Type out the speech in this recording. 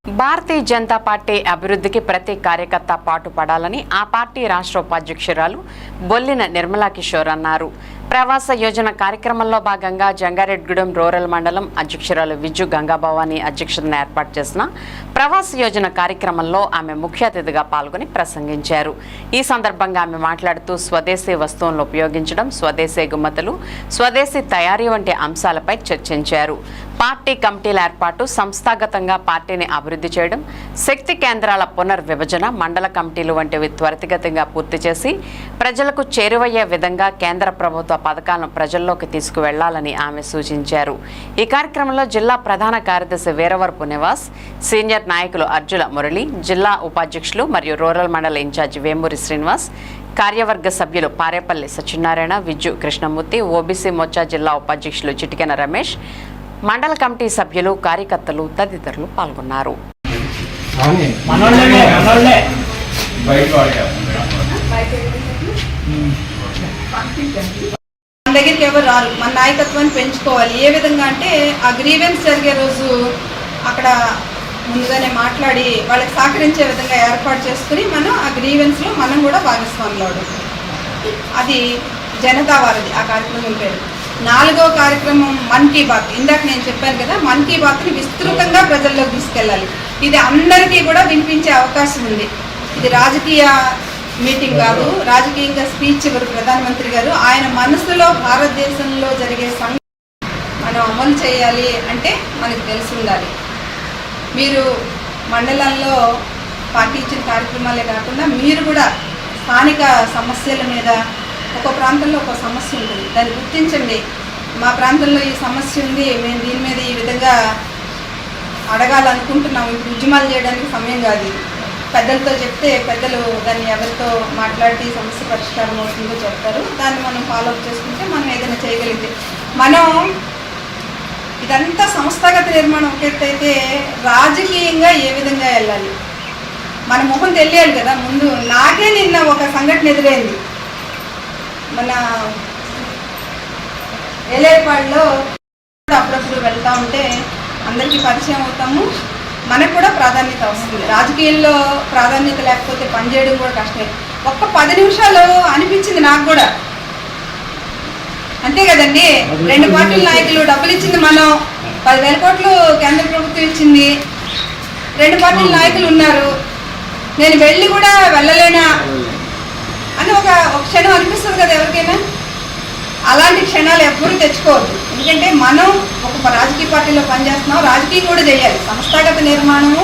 Bharatiya Janata party అభివృద్ధికి ప్రతి కార్యకర్త పాటుపడాలని ఆ పార్టీ రాష్ట్ర ఉపాధ్యక్షురాలు బొల్లిన నిర్మలా కిషోర్ అన్నారు. ప్రవాస యోజన కార్యక్రమంలో భాగంగా జంగారెడ్గూడెం రూరల్ మండలం అధ్యక్షురాలు విజ్జు గంగాభవాని అధ్యక్షతన ఏర్పాటు చేసిన ప్రవాస యోజన కార్యక్రమంలో ఆమె ముఖ్య అతిథిగా పాల్గొని ప్రసంగించారు. ఈ సందర్భంగా ఆమె మాట్లాడుతూ స్వదేశీ వస్తువులను ఉపయోగించడం, స్వదేశీ ఎగుమతులు, స్వదేశీ తయారీ వంటి అంశాలపై చర్చించారు. పార్టీ కమిటీల ఏర్పాటు, సంస్థాగతంగా పార్టీని అభివృద్ధి చేయడం, శక్తి కేంద్రాల పునర్విభజన, మండల కమిటీలు వంటివి త్వరితగతంగా పూర్తి చేసి ప్రజలకు చేరువయ్యే విధంగా కేంద్ర ప్రభుత్వ పథకాలను ప్రజల్లోకి తీసుకువెళ్లాలని ఆమె సూచించారు. ఈ కార్యక్రమంలో జిల్లా ప్రధాన కార్యదర్శి వీరవరపు నివాస్, సీనియర్ నాయకులు అర్జుల మురళి, జిల్లా ఉపాధ్యక్షులు మరియు రూరల్ మండల ఇన్ఛార్జి వేమూరి శ్రీనివాస్, కార్యవర్గ సభ్యులు పారేపల్లి సత్యనారాయణ, విజ్జు కృష్ణమూర్తి, ఓబీసీ మోర్చా జిల్లా ఉపాధ్యక్షులు చిటికెన రమేష్, మండల కమిటీ సభ్యులు, కార్యకర్తలు తదితరులు పాల్గొన్నారు. మన దగ్గరికి ఎవరు రారు. మన నాయకత్వాన్ని పెంచుకోవాలి. ఏ విధంగా అంటే ఆ గ్రీవెన్స్ జరిగే రోజు అక్కడ ముందుగానే మాట్లాడి వాళ్ళకి సహకరించే విధంగా ఏర్పాటు చేసుకుని మనం ఆ గ్రీవెన్స్లో మనం కూడా భాగస్వాములు. అది జనతా వారిది ఆ కార్యక్రమం పేరు. 4వ కార్యక్రమం మన్ కీ బాత్. ఇందాక నేను చెప్పాను కదా, మన్ కీ బాత్ని విస్తృతంగా ప్రజల్లోకి తీసుకెళ్ళాలి. ఇది అందరికీ కూడా వినిపించే అవకాశం ఉంది. ఇది రాజకీయ మీటింగ్ కాదు, రాజకీయంగా స్పీచ్ ఇవ్వరు ప్రధానమంత్రి గారు. ఆయన మనసులో భారతదేశంలో జరిగే మనం అమలు చేయాలి అంటే మనకు తెలిసి ఉండాలి. మీరు మండలాల్లో పార్టీ ఇచ్చిన కార్యక్రమాలే కాకుండా మీరు కూడా స్థానిక సమస్యల మీద, ఒక ప్రాంతంలో ఒక సమస్య ఉంటుంది, దాన్ని గుర్తించండి. మా ప్రాంతంలో ఈ సమస్య ఉంది, మేము దీని మీద ఈ విధంగా అడగాలనుకుంటున్నాము. ఇప్పుడు ఉద్యమాలు చేయడానికి సమయం కాదు. పెద్దలతో చెప్తే పెద్దలు దాన్ని ఎవరితో మాట్లాడి సమస్య పరిష్కారం అవుతుందో చెప్తారు. దాన్ని మనం ఫాలోఅప్ చేసుకుంటే మనం ఏదైనా చేయగలిగితే, మనం ఇదంతా సంస్థాగత నిర్మాణం ఒకటైతే రాజకీయంగా ఏ విధంగా వెళ్ళాలి, మన ముఖం తెలియాలి కదా. ముందు నాకే నిన్న ఒక సంఘటన ఎదురైంది. మన ఏలేపాడులో అప్పుడప్పుడు వెళ్తూ ఉంటే అందరికీ పరిచయం అవుతాము, మనకు కూడా ప్రాధాన్యత వస్తుంది. రాజకీయాల్లో ప్రాధాన్యత లేకపోతే పనిచేయడం కూడా కష్టమే. ఒక్క 10 నిమిషాలు అనిపించింది నాకు కూడా. అంతే కదండి, 2 పార్టీల నాయకులు డబ్బులు ఇచ్చింది మనం, 10,000 కోట్లు కేంద్ర ప్రభుత్వం ఇచ్చింది, 2 పార్టీల నాయకులు ఉన్నారు, నేను వెళ్ళి కూడా వెళ్ళలేనా అని ఒక క్షణం అనిపిస్తుంది కదా ఎవరికైనా. అలాంటి క్షణాలు ఎవ్వరూ తెచ్చుకోవద్దు. ఎందుకంటే మనం ఒక రాజకీయ పార్టీలో పనిచేస్తున్నాం, రాజకీయం కూడా చేయాలి. సంస్థాగత నిర్మాణము